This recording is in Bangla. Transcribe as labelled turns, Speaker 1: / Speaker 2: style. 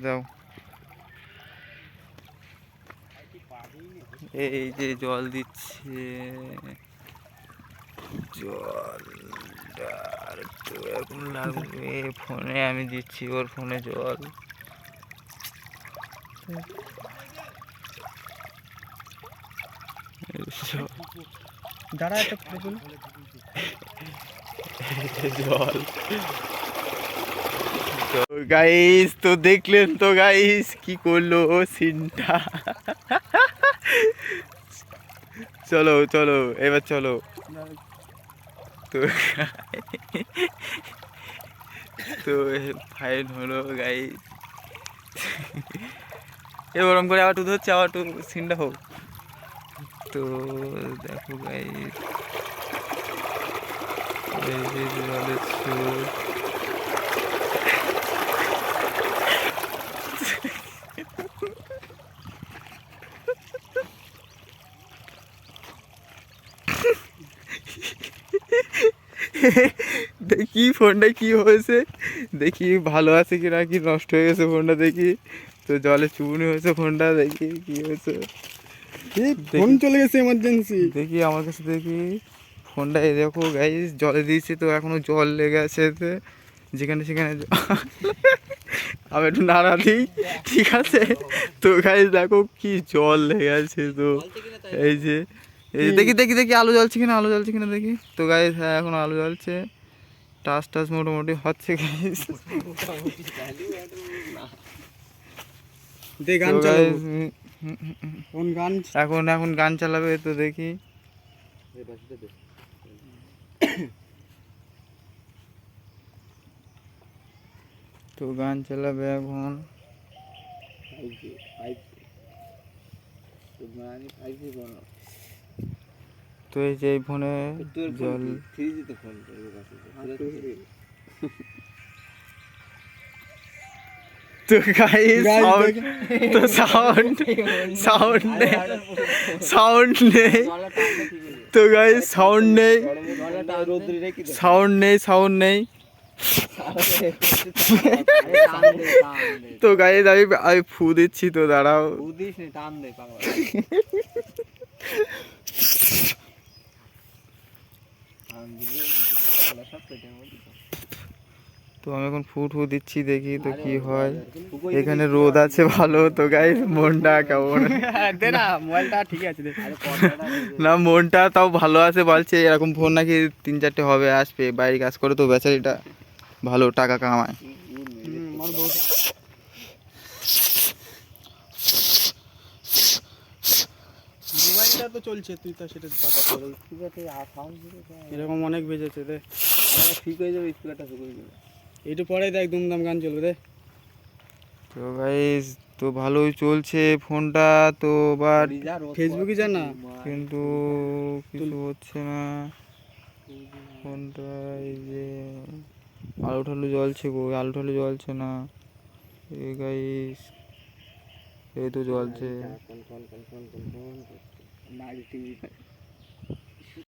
Speaker 1: দাও। এই যে জল দিচ্ছে, জলটা আর তো এখন লাগবে। ফোনে আমি দিচ্ছি ওর ফোনে জল।
Speaker 2: দাঁড়া একটা
Speaker 1: জল। গাইস তো দেখলেন তো গাইস কি করলো সিনটা। চলো চলো এবার চলো। তো তো ফাইন হলো গাইস। এরকম করে আবার টু ধরছে, আবার টু সিনটা হোক। তো দেখো গাইস, জলের স্রোত। দেখি ফোনটা কি হয়েছে, দেখি ভালো আছে কি না, কি নষ্ট হয়ে গেছে ফোনটা দেখি। তো জলে চুবুনি হয়েছে ফোনটা, দেখি কি হয়েছে।
Speaker 2: ফোন চলে গেছে এমার্জেন্সি।
Speaker 1: দেখি আমার কাছে দেখি ফোনটা, এই দেখো গাইস জলে দিয়েছি তো এখনো জল লেগে আছে এতে, যেখানে সেখানে আমি একটু নাড়া দিই, ঠিক আছে। তো গাইস দেখো কি জল লেগে আছে। তো এই যে দেখি দেখি দেখি আলো জ্বলছে কিনা, আলো জ্বলছে কিনা দেখি। তো গাইস হ্যাঁ এখন আলো জ্বলছে, টাচ টাচ মোটামুটি হচ্ছে গাইস।
Speaker 2: গান চালাবো। কোন গান?
Speaker 1: এখন এখন গান চালাবে তো দেখি। তো গান চালাবে এখন। তো এই যে এই ফোনে জল। তো গাইস সাউন্ড, তো সাউন্ড সাউন্ড নেই, সাউন্ড নেই। তো গাইস সাউন্ড নেই, সাউন্ড নেই, সাউন্ড নেই। তো গাইস আমি আমি ফু দিচ্ছি, তো দাঁড়াও। তো আমি এখন ফু দিচ্ছি, দেখি তো কি হয়। এখানে রোদ আছে ভালো। তো গাইস মনটা কেমন,
Speaker 2: মোবাইলটা ঠিক আছে
Speaker 1: না মনটা তাও ভালো আছে, বলছে এরকম ফোন নাকি 3-4টে হবে, আসবে বাইরে কাজ করে তো বেচারিটা ভালো টাকা কামায়।
Speaker 2: মোবাইলটা তো চলছে, তুই তো সেটা এরকম অনেক বেজেছে রে, ঠিক হয়ে যাবে। স্পিকারটা ঠিক হয়ে যাবে, একটু পরে দেখ দুমদাম গান চলবে রে।
Speaker 1: তো গাইস তো ভালোই চলছে ফোনটা, তো বাট
Speaker 2: ফেসবুকে যা না,
Speaker 1: কিন্তু কিছু হচ্ছে না ফোনটা। এই যে আলো ঠালু জ্বলছে গো, আলো ঠালু জ্বলছে না। এই গাইস এই তো জ্বলছে।